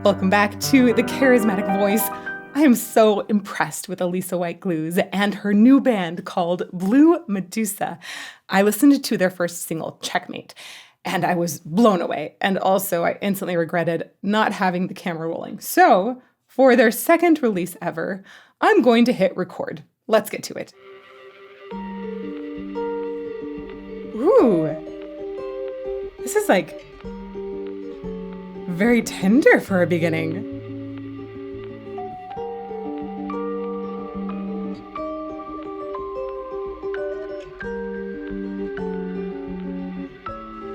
Welcome back to The Charismatic Voice. I am so impressed with Alissa White-Glues and her new band called Blue Medusa. I listened to their first single, Checkmate, and I was blown away. And also, I instantly regretted not having the camera rolling. So, for their second release ever, I'm going to hit record. Let's get to it. Ooh. This is like very tender for a beginning.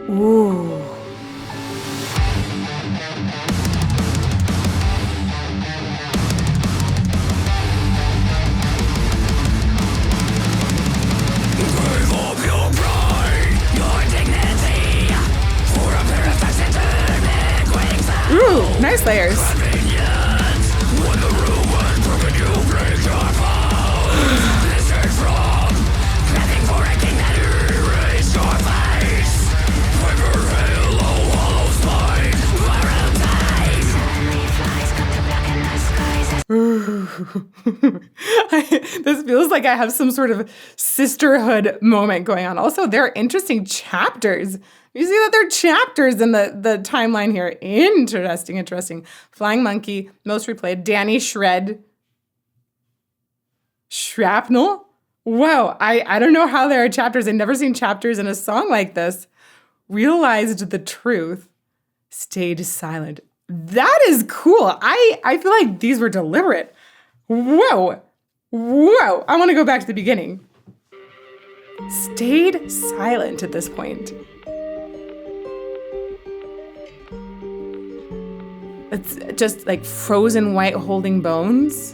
Ooh. Ooh, nice layers. This feels like I have some sort of sisterhood moment going on. Also, there are interesting chapters. You see that there are chapters in the timeline here. Interesting. Flying Monkey, most replayed. Danny Shred. Shrapnel? Wow, I don't know how there are chapters. I've never seen chapters in a song like this. Realized the truth. Stayed silent. That is cool. I feel like these were deliberate. Whoa. I want to go back to the beginning. Stayed silent at this point. It's just like frozen white holding bones.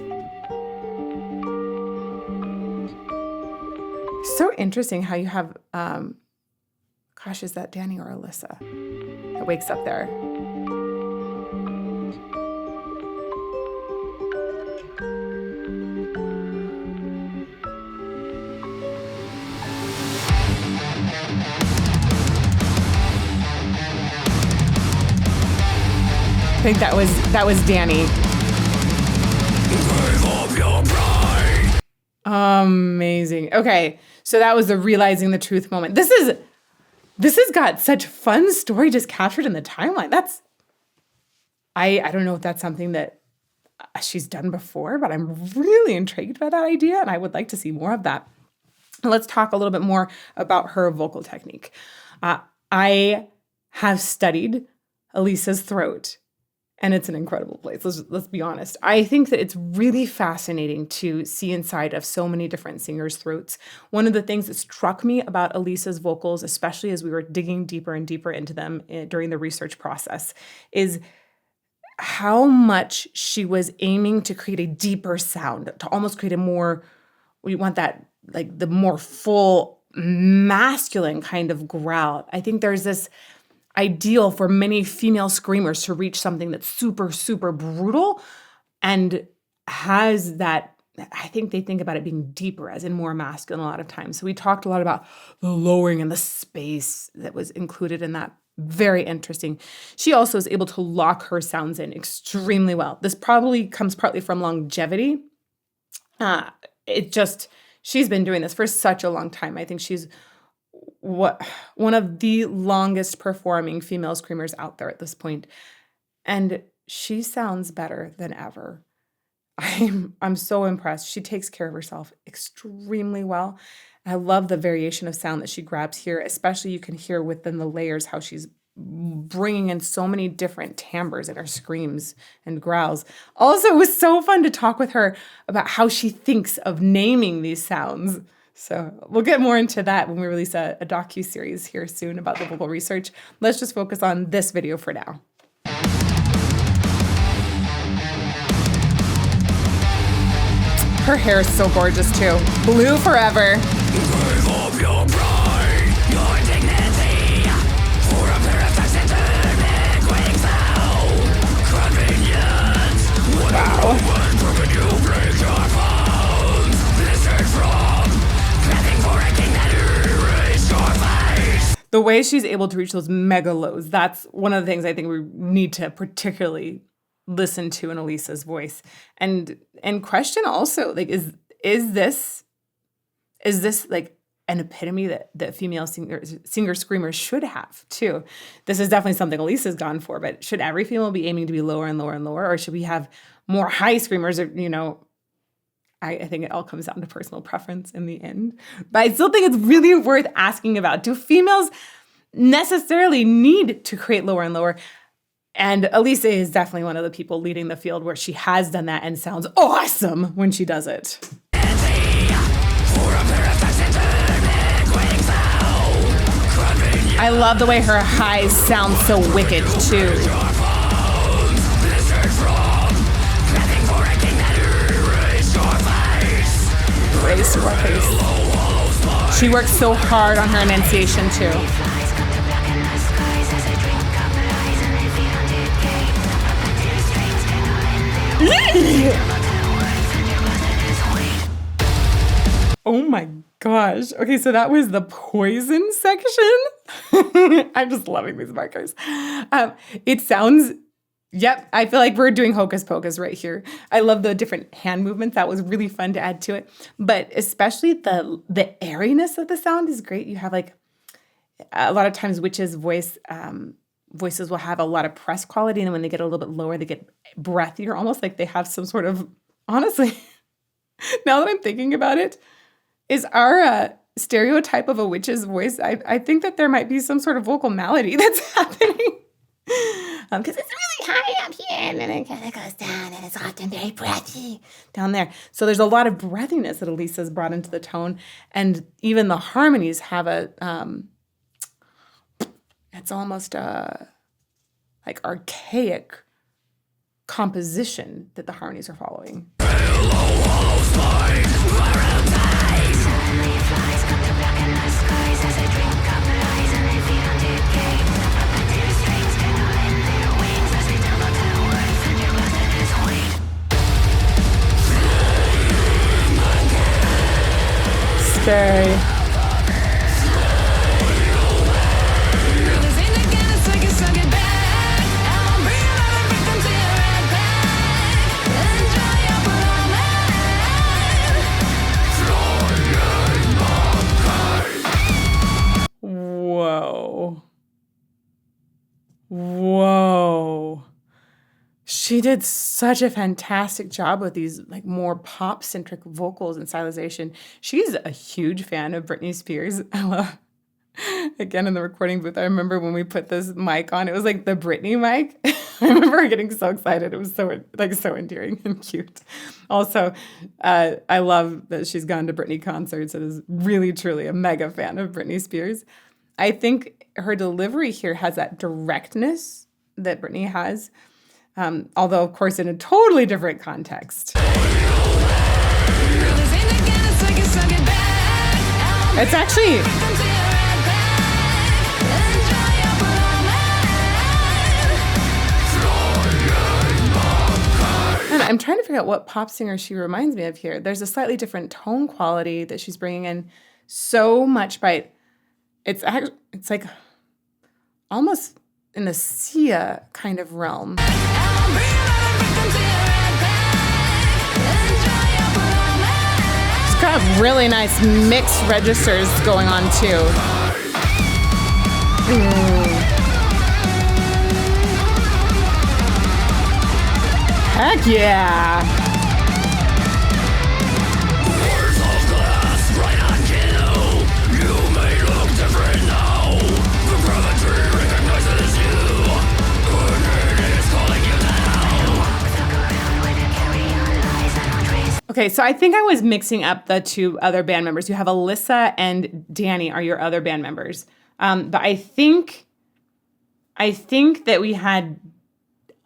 So interesting how you have, gosh, is that Danny or Alissa that wakes up there? I think that was Danny. Amazing. Okay, so that was the realizing the truth moment. This has got such fun story just captured in the timeline. I don't know if that's something that she's done before, but I'm really intrigued by that idea, and I would like to see more of that. Let's talk a little bit more about her vocal technique. I have studied Alissa's throat. And it's an incredible place. Let's be honest. I think that it's really fascinating to see inside of so many different singers' throats. One of the things that struck me about Alissa's vocals, especially as we were digging deeper and deeper into them during the research process, is how much she was aiming to create a deeper sound, to almost create a more, we want that, like the more full masculine kind of growl. I think there's this ideal for many female screamers to reach something that's super, super brutal and has that, I think they think about it being deeper as in more masculine a lot of times. So we talked a lot about the lowering and the space that was included in that. Very interesting. She also is able to lock her sounds in extremely well. This probably comes partly from longevity. She's been doing this for such a long time. I think she's one of the longest performing female screamers out there at this point. And she sounds better than ever. I'm so impressed. She takes care of herself extremely well. I love the variation of sound that she grabs here, especially you can hear within the layers how she's bringing in so many different timbres in her screams and growls. Also, it was so fun to talk with her about how she thinks of naming these sounds. So we'll get more into that when we release a docu-series here soon about the vocal research. Let's just focus on this video for now. Her hair is so gorgeous too. Blue forever. Wow. The way she's able to reach those mega lows, that's one of the things I think we need to particularly listen to in Alissa's voice, and question also, like, is this like an epitome that female singer screamers should have too? This is definitely something Alissa's gone for, but should every female be aiming to be lower and lower and lower, or should we have more high screamers? Or, I think it all comes down to personal preference in the end. But I still think it's really worth asking about. Do females necessarily need to create lower and lower? And Alissa is definitely one of the people leading the field where she has done that and sounds awesome when she does it. I love the way her highs sound so wicked too. Raise your face. She works so hard on her enunciation too. Oh my gosh. Okay, so that was the poison section. I'm just loving these markers. It sounds, yep, I feel like we're doing hocus pocus right here. I love the different hand movements. That was really fun to add to it. But especially the airiness of the sound is great. You have like, a lot of times Witch's voices will have a lot of press quality, and when they get a little bit lower, they get breathier, almost like they have some sort of, honestly, now that I'm thinking about it, is our stereotype of a witch's voice, I think that there might be some sort of vocal malady that's happening. Because it's really high up here, and then it kind of goes down, and it's often very breathy down there. So there's a lot of breathiness that Alissa's brought into the tone, and even the harmonies have it's almost like archaic composition that the harmonies are following. Stay. Whoa. She did such a fantastic job with these like more pop-centric vocals and stylization. She's a huge fan of Britney Spears. I love, again, in the recording booth, I remember when we put this mic on, it was like the Britney mic. I remember getting so excited. It was so endearing and cute. Also, I love that she's gone to Britney concerts and is really, truly a mega fan of Britney Spears. I think her delivery here has that directness that Britney has, although, of course, in a totally different context. It's actually... And I'm trying to figure out what pop singer she reminds me of here. There's a slightly different tone quality that she's bringing in so much by... It's like almost in the Sia kind of realm. It's got really nice mixed registers going on too. Heck yeah! Okay, so I think I was mixing up the two other band members. You have Alissa and Danny are your other band members. But I think that we had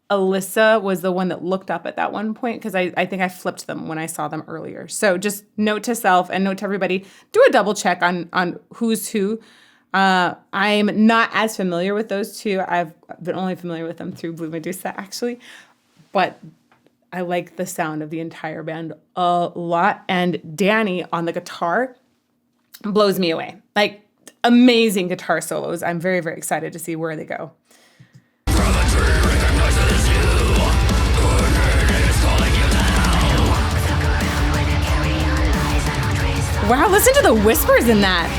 Alissa was the one that looked up at that one point, because I think I flipped them when I saw them earlier. So just note to self and note to everybody, do a double check on who's who. I'm not as familiar with those two. I've been only familiar with them through Blue Medusa, actually. But I like the sound of the entire band a lot. And Danny on the guitar blows me away. Like, amazing guitar solos. I'm very, very excited to see where they go. Wow, listen to the whispers in that.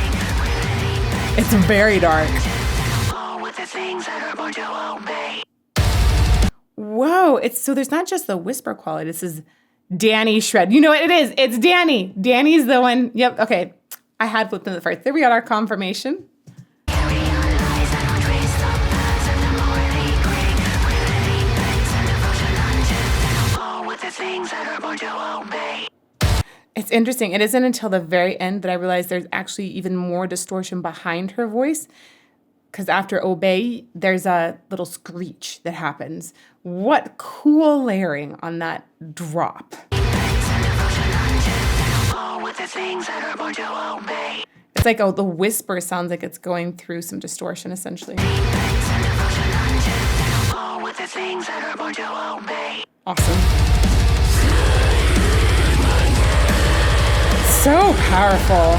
It's very dark. Whoa, so there's not just the whisper quality. This is Danny shred. You know what it is? It's Danny. Danny's the one. Yep, okay. I had flipped in the first. There we got our confirmation. It's interesting. It isn't until the very end that I realized there's actually even more distortion behind her voice. Because after obey, there's a little screech that happens. What cool layering on that drop. It's like, the whisper sounds like it's going through some distortion, essentially. Awesome. So powerful.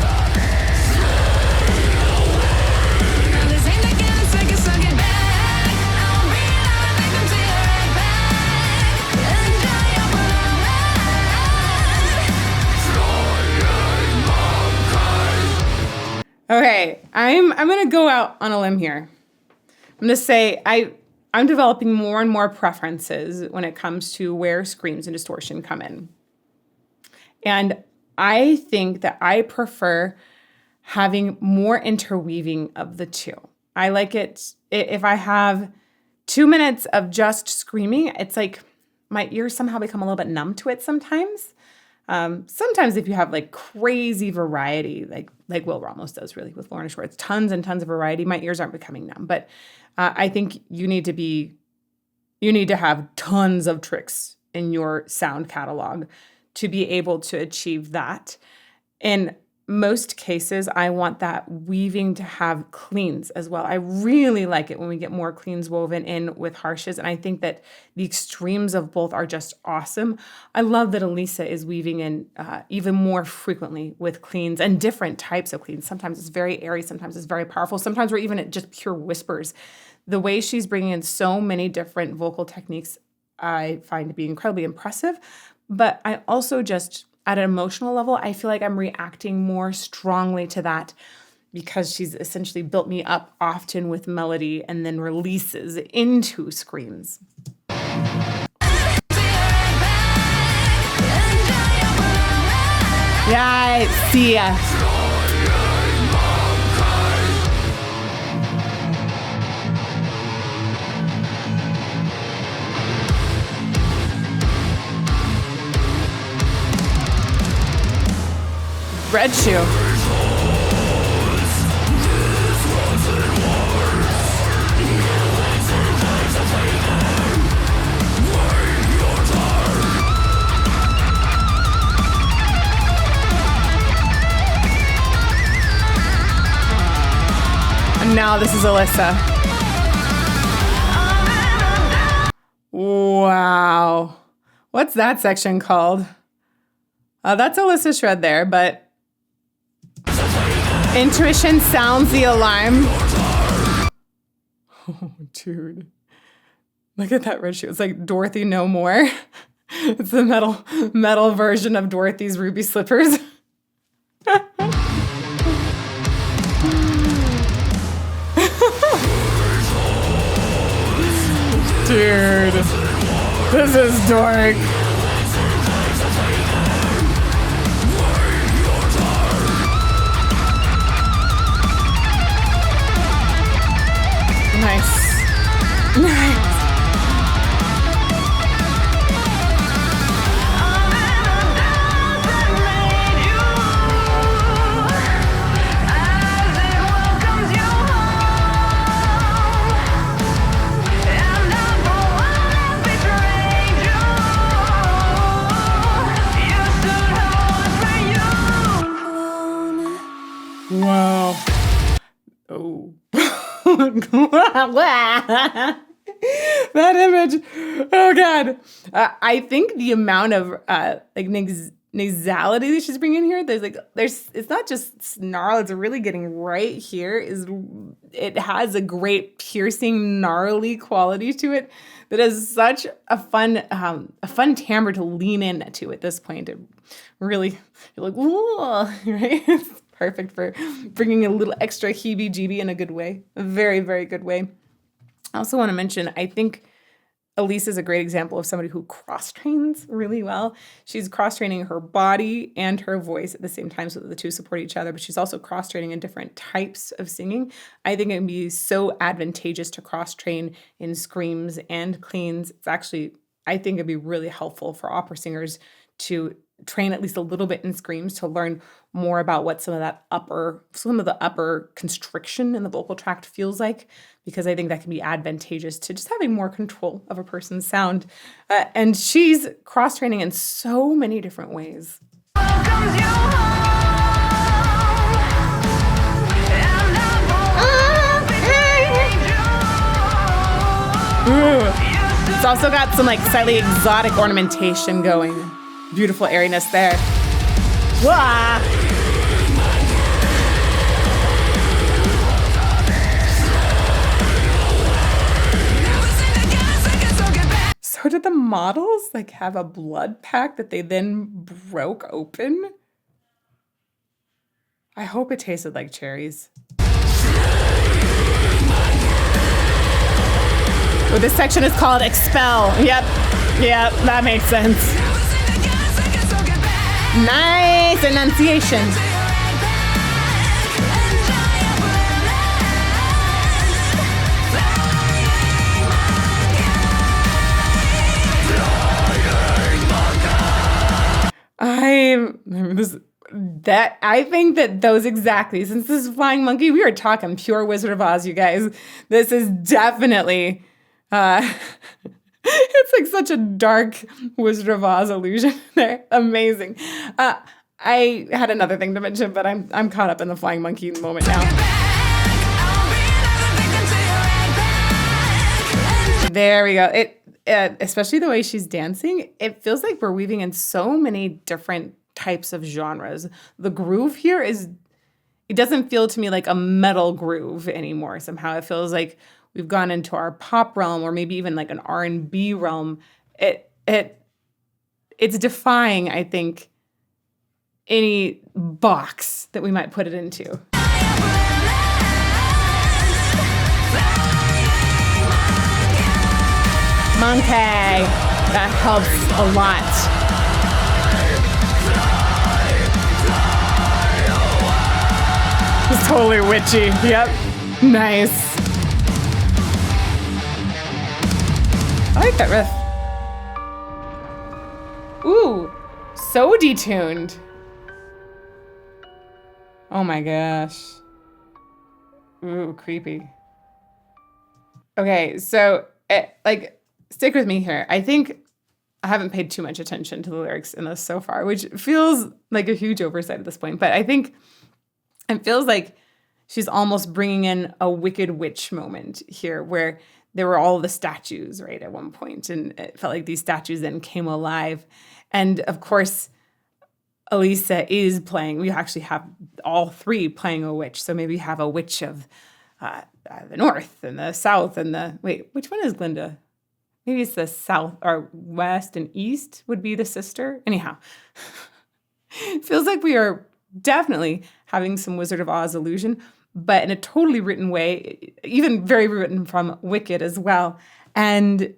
Okay, I'm gonna go out on a limb here. I'm gonna say I'm developing more and more preferences when it comes to where screams and distortion come in. And I think that I prefer having more interweaving of the two. I like it if I have 2 minutes of just screaming, it's like my ears somehow become a little bit numb to it sometimes. Sometimes if you have like crazy variety, like Will Ramos does really with Lorna Shore, it's tons and tons of variety, my ears aren't becoming numb. But I think you need to have tons of tricks in your sound catalog to be able to achieve that. In most cases, I want that weaving to have cleans as well. I really like it when we get more cleans woven in with harshes, and I think that the extremes of both are just awesome. I love that Alissa is weaving in even more frequently with cleans and different types of cleans. Sometimes it's very airy, sometimes it's very powerful, sometimes we're even at just pure whispers. The way she's bringing in so many different vocal techniques, I find to be incredibly impressive. But I also just, at an emotional level, I feel like I'm reacting more strongly to that because she's essentially built me up often with melody and then releases into screams. Yeah, see ya. Red shoe. And now this is Alissa. Wow. What's that section called? That's Alissa shred there, but intuition sounds the alarm. Oh, dude. Look at that red shoe. It's like Dorothy No More. It's the metal version of Dorothy's ruby slippers. Dude, this is dork. Nice. Wow. Oh. That image. Oh God. I think the amount of nasality that she's bringing here, it's not just snarl, it's really getting right here. It has a great piercing, gnarly quality to it that is such a fun timbre to lean into at this point. It really, you're like, whoa, right? It's perfect for bringing a little extra heebie-jeebie in a good way, a very, very good way. I also want to mention, I think Alissa is a great example of somebody who cross-trains really well. She's cross-training her body and her voice at the same time so that the two support each other, but she's also cross-training in different types of singing. I think it would be so advantageous to cross-train in screams and cleans. It's actually, I think it'd be really helpful for opera singers to train at least a little bit in screams to learn more about what some of the upper constriction in the vocal tract feels like, because I think that can be advantageous to just having more control of a person's sound. And she's cross-training in so many different ways. It's also got some like slightly exotic ornamentation going. Beautiful airiness there. Wah! So did the models like have a blood pact that they then broke open? I hope it tasted like cherries. Well, this section is called Expel. Yep, that makes sense. Nice enunciation. I think that those exactly, since this is Flying Monkey, we are talking pure Wizard of Oz, you guys. This is definitely, it's like such a dark Wizard of Oz illusion there. Amazing. I had another thing to mention, but I'm caught up in the Flying Monkey moment now. There we go. Especially the way she's dancing, it feels like we're weaving in so many different types of genres. The groove here it doesn't feel to me like a metal groove anymore. Somehow it feels like we've gone into our pop realm, or maybe even like an R&B realm. It's defying, I think, any box that we might put it into. Monkey, that helps a lot. It's totally witchy. Yep. Nice. I like that riff. Ooh, so detuned. Oh my gosh. Ooh, creepy. Okay, so stick with me here. I think I haven't paid too much attention to the lyrics in this so far, which feels like a huge oversight at this point, but I think it feels like she's almost bringing in a Wicked Witch moment here, where there were all the statues, right, at one point, and it felt like these statues then came alive. And of course, Alissa is playing, we actually have all three playing a witch. So maybe we have a witch of the north and the south and which one is Glinda? Maybe it's the south or west and east would be the sister. Anyhow, it feels like we are definitely having some Wizard of Oz illusion, but in a totally written way, even very written from Wicked as well. And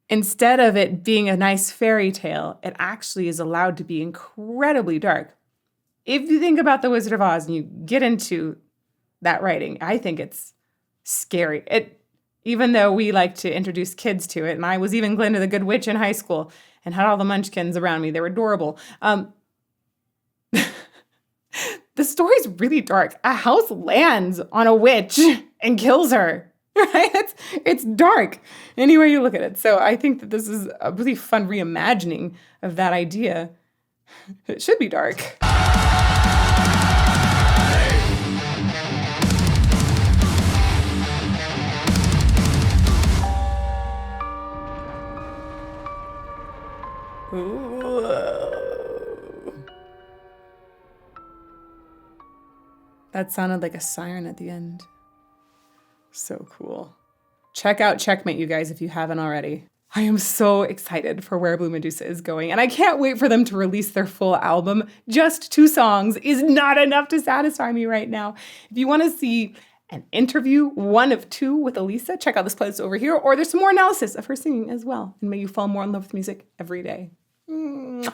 instead of it being a nice fairy tale, it actually is allowed to be incredibly dark. If you think about the Wizard of Oz and you get into that writing, I think it's scary. Even though we like to introduce kids to it, and I was even Glinda the Good Witch in high school and had all the munchkins around me. They were adorable. The story's really dark. A house lands on a witch and kills her, right? It's dark anywhere you look at it. So I think that this is a really fun reimagining of that idea. It should be dark. Ooh. That sounded like a siren at the end. So cool. Check out Checkmate, you guys, if you haven't already. I am so excited for where Blue Medusa is going, and I can't wait for them to release their full album. Just 2 songs is not enough to satisfy me right now. If you want to see an interview, 1 of 2 with Alissa, check out this playlist over here, or there's some more analysis of her singing as well. And may you fall more in love with music every day. Mwah.